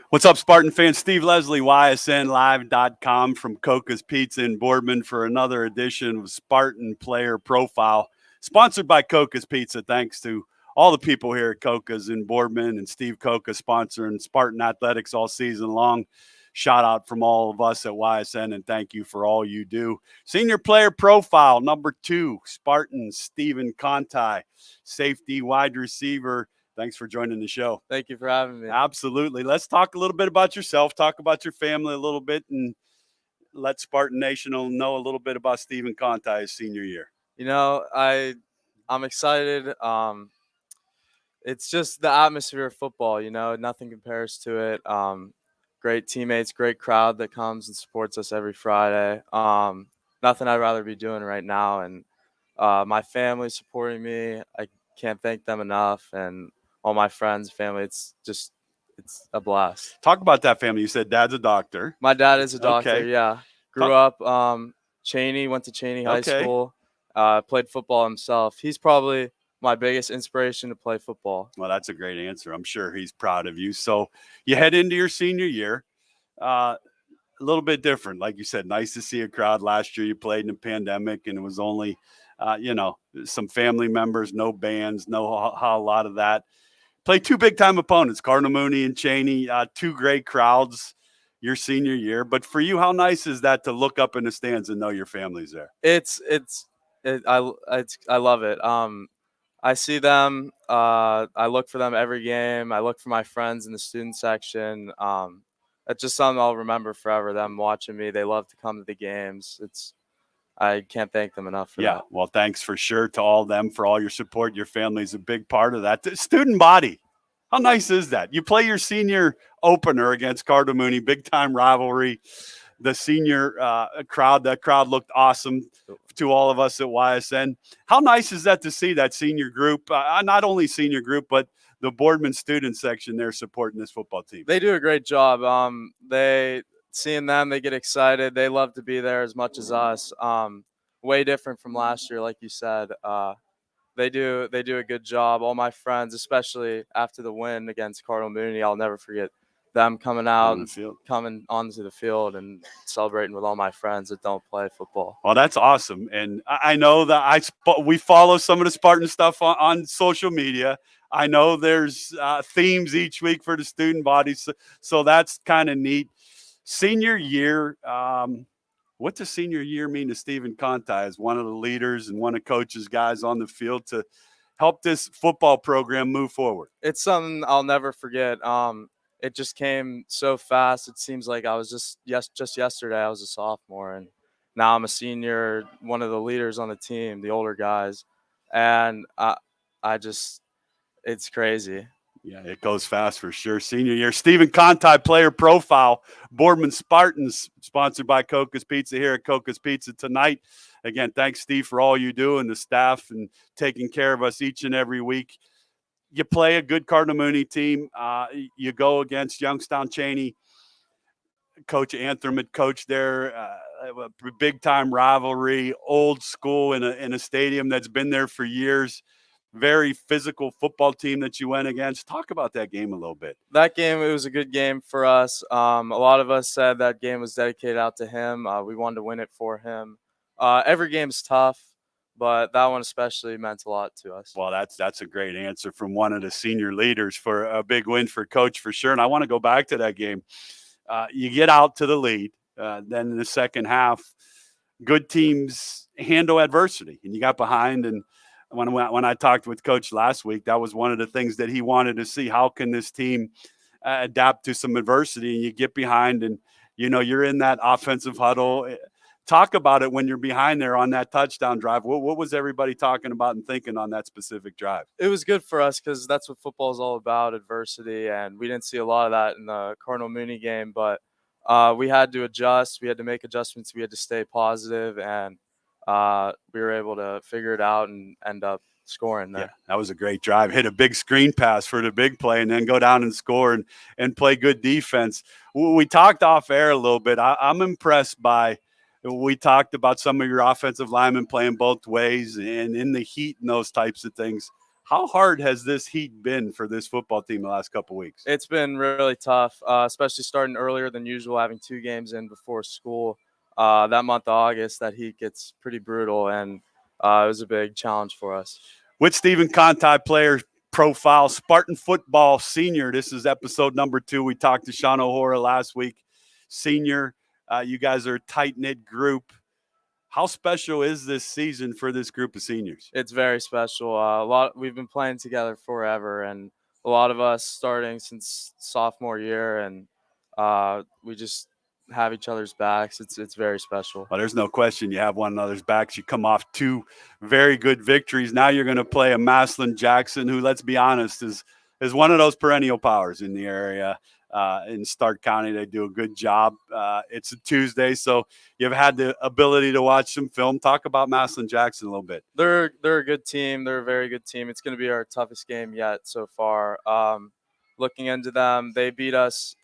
What's up, Spartan fans? Steve Leslie, YSNLive.com from Cocca's Pizza in Boardman for another edition of Spartan Player Profile, sponsored by Cocca's Pizza. Thanks to all the people here at Cocca's in Boardman and Steve Cocca sponsoring Spartan Athletics all season long. Shout out from all of us at YSN, and thank you for all you do. Senior Player Profile, number 2, Spartan Stephen Conti, safety wide receiver. Thanks for joining the show. Thank you for having me. Absolutely. Let's talk a little bit about yourself, talk about your family a little bit, and let Spartan Nation know a little bit about Stephen Contai's senior year. You know, I'm excited. It's just the atmosphere of football, nothing compares to it. Great teammates, great crowd that comes and supports us every Friday. Nothing I'd rather be doing right now. And my family supporting me, I can't thank them enough. And all my friends, family, it's a blast. Talk about that family. You said dad's a doctor. My dad is a doctor, Okay. yeah. Grew up Cheney, went to Cheney High School, played football himself. He's probably my biggest inspiration to play football. Well, that's a great answer. I'm sure he's proud of you. So you head into your senior year, a little bit different. Like you said, nice to see a crowd. Last year you played in a pandemic, and it was only, some family members, no bands, no a lot of that. Played 2 big-time opponents, Cardinal Mooney and Cheney, 2 great crowds your senior year. But for you, how nice is that to look up in the stands and know your family's there? I love it. I see them. I look for them every game. I look for my friends in the student section. It's just something I'll remember forever, them watching me. They love to come to the games. I can't thank them enough for that. Yeah, well, thanks for sure to all of them for all your support. Your family's a big part of that. The student body, how nice is that? You play your senior opener against Cardinal Mooney, big-time rivalry. The senior crowd, that crowd looked awesome to all of us at YSN. How nice is that to see that senior group, not only senior group, but the Boardman student section there supporting this football team? They do a great job. Seeing them, they get excited. They love to be there as much as us. Way different from last year, like you said. They do a good job. All my friends, especially after the win against Cardinal Mooney, I'll never forget them coming out and coming onto the field and celebrating with all my friends that don't play football. Well, that's awesome. And I know that we follow some of the Spartan stuff on social media. I know there's themes each week for the student bodies, so that's kind of neat. Senior year, what does senior year mean to Stephen Conti as one of the leaders and one of Coach's guys on the field to help this football program move forward? It's something I'll never forget. It just came so fast. It seems like I was just yesterday I was a sophomore, and now I'm a senior, one of the leaders on the team, the older guys, and it's crazy. Yeah, it goes fast for sure. Senior year. Stephen Conti, player profile, Boardman Spartans, sponsored by Cocca's Pizza here at Cocca's Pizza tonight. Again, thanks, Steve, for all you do and the staff and taking care of us each and every week. You play a good Cardinal Mooney team. You go against Youngstown Cheney. Coach Anthem had coached there. A big-time rivalry, old school in a stadium that's been there for years. Very physical football team that you went against. Talk about that game a little bit. That game, it was a good game for us. A lot of us said that game was dedicated out to him. We wanted to win it for him. Every game's tough, but that one especially meant a lot to us. Well, that's a great answer from one of the senior leaders for a big win for Coach for sure. And I want to go back to that game. You get out to the lead. Then in the second half, good teams handle adversity. And you got behind, and when I talked with Coach last week, that was one of the things that he wanted to see. How can this team adapt to some adversity? And you get behind, and you're in that offensive huddle. Talk about it when you're behind there on that touchdown drive. What was everybody talking about and thinking on that specific drive? It was good for us because that's what football is all about, adversity, and we didn't see a lot of that in the Cardinal Mooney game. But we had to adjust. We had to make adjustments. We had to stay positive, and we were able to figure it out and end up scoring there. Yeah, that was a great drive. Hit a big screen pass for the big play and then go down and score and play good defense. We talked off air a little bit. I'm impressed by – we talked about some of your offensive linemen playing both ways and in the heat and those types of things. How hard has this heat been for this football team the last couple weeks? It's been really tough, especially starting earlier than usual, having 2 games in before school. That month of August, that heat gets pretty brutal, and it was a big challenge for us. With Stephen Conti, player profile, Spartan football senior. This is episode number 2. We talked to Sean O'Hora last week. Senior, you guys are a tight-knit group. How special is this season for this group of seniors? It's very special. We've been playing together forever, and a lot of us starting since sophomore year, and we just have each other's backs. It's very special. Well, there's no question you have one another's backs. You come off 2 very good victories. Now you're going to play a Massillon Jackson, who, let's be honest, is one of those perennial powers in the area. In Stark County, they do a good job. It's a Tuesday, so you've had the ability to watch some film. Talk about Massillon Jackson a little bit. They're a good team. They're a very good team. It's going to be our toughest game yet so far. Looking into them, they beat us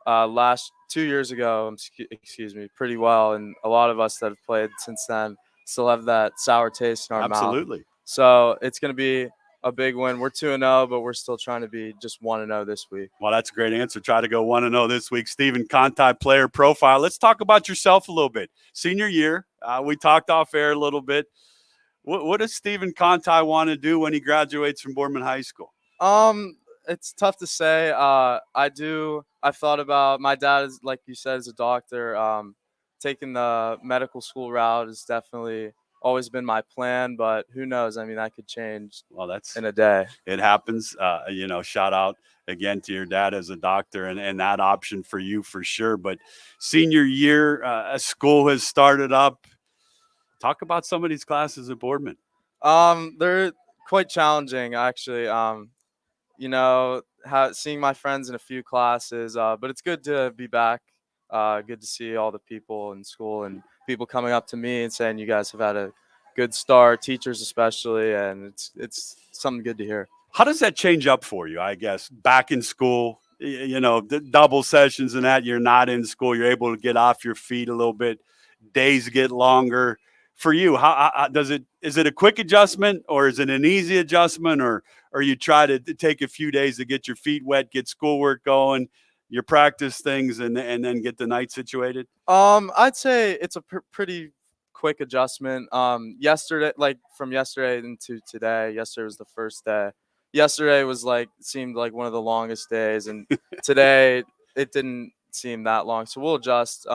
2 years ago. Excuse me, pretty well, and a lot of us that have played since then still have that sour taste in our mouth. Absolutely. So it's going to be a big win. We're 2-0, but we're still trying to be just 1-0 this week. Well, that's a great answer. Try to go 1-0 this week. Stephen Conti, player profile. Let's talk about yourself a little bit. Senior year, we talked off air a little bit. What does Stephen Conti want to do when he graduates from Boardman High School? It's tough to say. I've thought about, my dad is, like you said, is a doctor. Taking the medical school route has definitely always been my plan, but who knows? I mean, that could change in a day. It happens. Shout out again to your dad as a doctor and that option for you for sure. But senior year, school has started up. Talk about some of these classes at Boardman. They're quite challenging, actually. Seeing my friends in a few classes, but it's good to be back. Good to see all the people in school and people coming up to me and saying you guys have had a good start, teachers especially, and it's something good to hear. How does that change up for you, I guess, back in school, the double sessions and that, you're not in school, you're able to get off your feet a little bit, days get longer. For you, how is it a quick adjustment, or is it an easy adjustment, or you try to take a few days to get your feet wet, get schoolwork going, your practice things, and then get the night situated? I'd say it's a pretty quick adjustment. From yesterday into today. Yesterday was the first day. Yesterday seemed like one of the longest days, and today it didn't seem that long. So we'll adjust.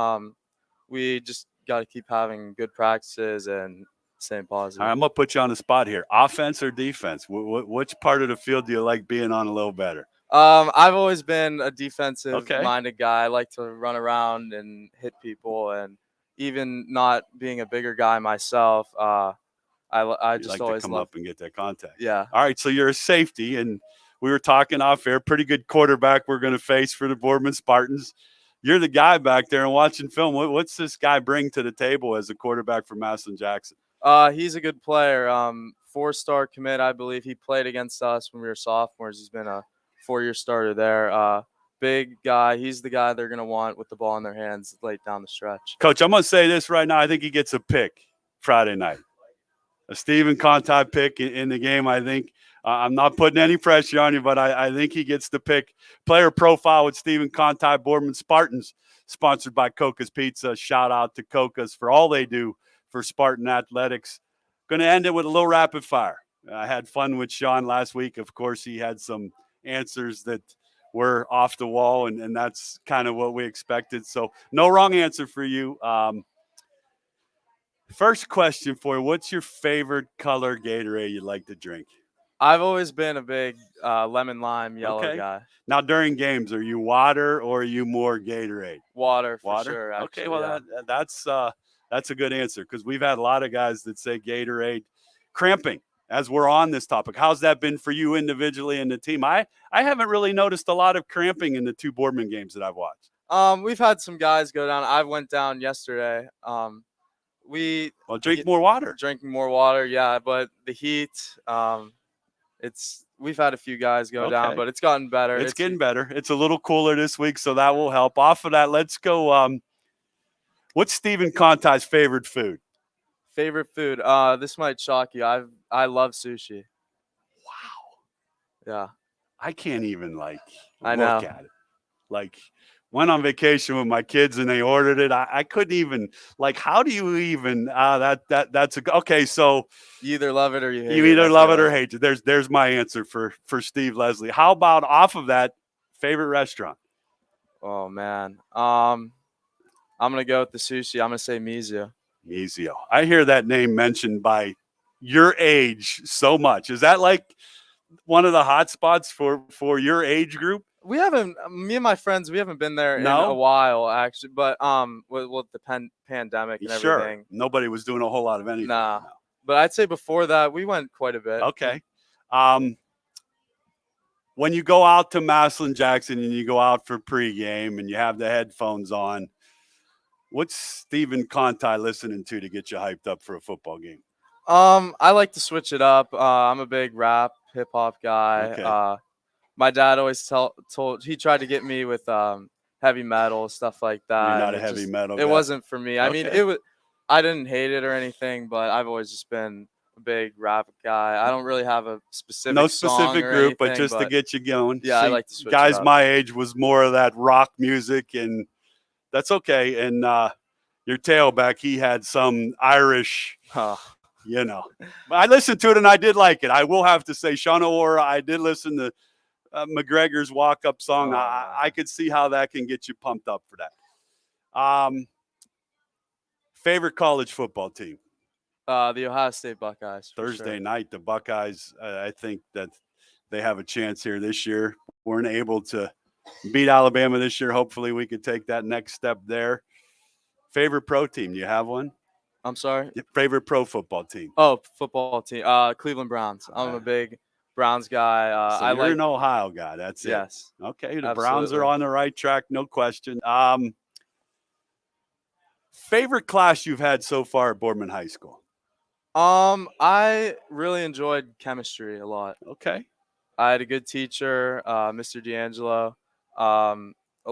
We just got to keep having good practices and staying positive. All right, I'm gonna put you on the spot here. Offense or defense? Which part of the field do you like being on a little better? I've always been a defensive-minded guy. I like to run around and hit people, and even not being a bigger guy myself, I just like always to come up and get that contact. Yeah. All right, so you're a safety, and we were talking off air. Pretty good quarterback we're going to face for the Boardman Spartans. You're the guy back there and watching film. What's this guy bring to the table as a quarterback for Massillon Jackson? He's a good player. 4-star commit, I believe. He played against us when we were sophomores. He's been a 4-year starter there. Big guy. He's the guy they're going to want with the ball in their hands late down the stretch. Coach, I'm going to say this right now. I think he gets a pick Friday night. A Stephen Conti pick in the game, I think. I'm not putting any pressure on you, but I think he gets the pick. Player profile with Stephen Conti, Boardman Spartans, sponsored by Cocca's Pizza. Shout out to Cocca's for all they do for Spartan athletics. Going to end it with a little rapid fire. I had fun with Sean last week. Of course, he had some answers that were off the wall, and that's kind of what we expected. So no wrong answer for you. First question for you, what's your favorite color Gatorade you like to drink? I've always been a big lemon lime yellow guy. Now, during games, are you water or are you more Gatorade? Water, for sure. Actually, okay, well, that's a good answer, because we've had a lot of guys that say Gatorade. Cramping, as we're on this topic, how's that been for you individually and the team? I haven't really noticed a lot of cramping in the 2 Boardman games that I've watched. We've had some guys go down. I went down yesterday. Drink more water. Drinking more water, yeah, but the heat, we've had a few guys go down, but it's gotten better. It's getting better. It's a little cooler this week, so that will help. Off of that, let's go. What's Stephen Conti's favorite food? Favorite food? This might shock you. I love sushi. Wow. Yeah, I can't even like I look know. at it. Like went on vacation with my kids and they ordered it. I couldn't even like. How do you even? That's okay. So You either love it or you hate you it, either I love feel it or like. hate it. There's my answer for Steve Leslie. How about off of that, favorite restaurant? Oh man. I'm gonna go with the sushi. I'm gonna say Mizu. Mizio. I hear that name mentioned by your age so much. Is that like one of the hot spots for your age group? We haven't. Me and my friends, we haven't been there in a No? while, actually. But with the pandemic and Sure. everything, Nobody was doing a whole lot of anything. nah. But I'd say before that, we went quite a bit. No. Okay. Um, when you go out to Massillon Jackson and you go out for pregame and you have the headphones on, what's Stephen Conti listening to get you hyped up for a football game? I like to switch it up. I'm a big rap, hip hop guy. Okay. My dad always told he tried to get me with heavy metal stuff like You're that, not and a heavy metal it guy. wasn't for me. I mean, Okay. it was. I didn't hate it or anything, but I've always just been a big rap guy. I don't really have a No specific song specific or group, but anything, just to but get you going. yeah, I See, like to switch it guys up. my age was more of that rock music, and that's okay. And your tailback, he had some Irish, Huh. you know. But I listened to it and I did like it. I will have to say, Shauna Ora, I did listen to McGregor's walk up song. Oh, I man. could see how that can get you pumped up for that. Favorite college football team? The Ohio State Buckeyes for Thursday sure. night, the Buckeyes. I think that they have a chance here this year. Weren't able to beat Alabama this year. Hopefully, we could take that next step there. Favorite pro team? You have one? I'm sorry. Favorite pro football team? Oh, football team. Cleveland Browns. I'm a big Browns guy. So I you're like. an Ohio guy. That's it. Yes, Okay, the Browns are absolutely. on the right track, no question. Favorite class you've had so far at Boardman High School? I really enjoyed chemistry a lot. Okay. I had a good teacher, Mr. D'Angelo. A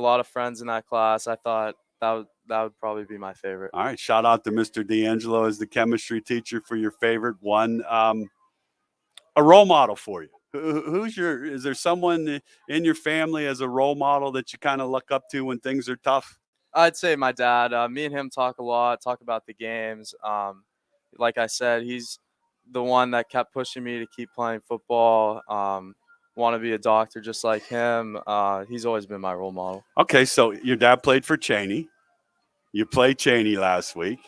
lot of friends in that class. I thought that would probably be my favorite. All right. Shout out to Mr. D'Angelo as the chemistry teacher for your favorite one. A role model for you. Is there someone in your family as a role model that you kind of look up to when things are tough? I'd say my dad. Me and him talk a lot. Talk about the games. Like I said, he's the one that kept pushing me to keep playing football. Want to be a doctor just like him. He's always been my role model. Okay. So your dad played for Cheney. You played Cheney last week.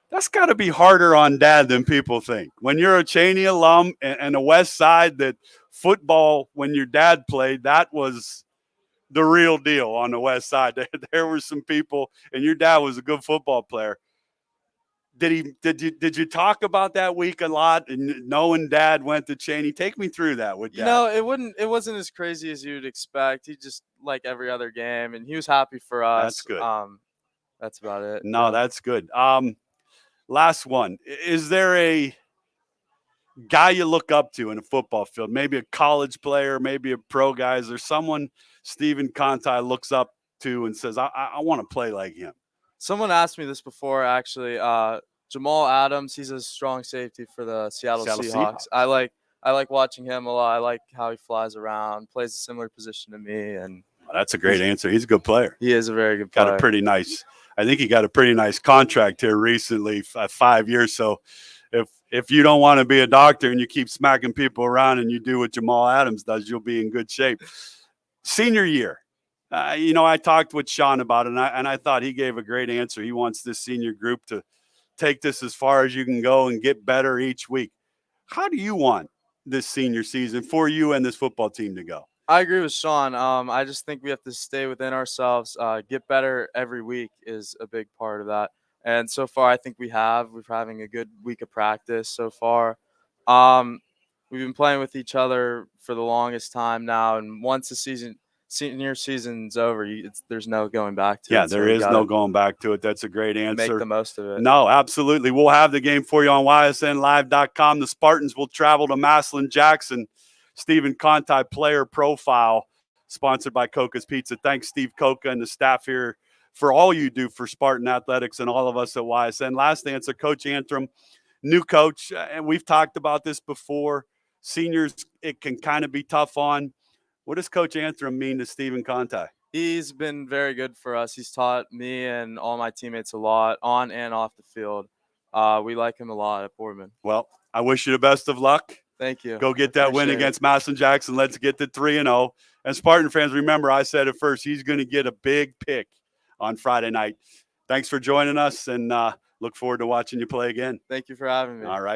That's got to be harder on dad than people think. When you're a Cheney alum and a West Side, that football, when your dad played, that was the real deal on the West Side. There were some people, and your dad was a good football player. Did you talk about that week a lot? And knowing dad went to Cheney, take me through that with dad. It wasn't as crazy as you'd expect. He just like every other game, and he was happy for us. That's good. That's about it. No, Yeah. that's good. Last one. Is there a guy you look up to in a football field? Maybe a college player, maybe a pro guy. Is there someone Stephen Conti looks up to and says, I want to play like him? Someone asked me this before, actually. Jamal Adams, he's a strong safety for the Seattle Seahawks. I like watching him a lot. I like how he flies around, plays a similar position to me, and Well, that's a great answer. He's a good player. he is a very good Got player. a pretty nice. I think he got a pretty nice contract here recently, 5 years. So if you don't want to be a doctor and you keep smacking people around and you do what Jamal Adams does, you'll be in good shape. Senior year. I talked with Sean about it, and I thought he gave a great answer. He wants this senior group to take this as far as you can go and get better each week. How do you want this senior season for you and this football team to go? I agree with Sean. I just think we have to stay within ourselves. Get better every week is a big part of that. And so far, I think we have. We're having a good week of practice so far. We've been playing with each other for the longest time now, and once the senior season's over, there's no going back to it. Yeah, So there we is no gotta going back to it. That's a great make answer. the most of it. No, absolutely. We'll have the game for you on ysnlive.com. The Spartans will travel to Massillon Jackson. Stephen Conti player profile, sponsored by Cocca's Pizza. Thanks, Steve Cocca and the staff here for all you do for Spartan Athletics and all of us at YSN. Last answer, Coach Antrim, new coach, and we've talked about this before. Seniors, it can kind of be tough on. What does Coach Antrim mean to Stephen Conti? He's been very good for us. He's taught me and all my teammates a lot on and off the field. We like him a lot at Boardman. Well, I wish you the best of luck. Thank you. Go get that win against Massillon Jackson. Let's get to 3-0. And Spartan fans, remember, I said it first, he's going to get a big pick on Friday night. Thanks for joining us, and look forward to watching you play again. Thank you for having me. All right.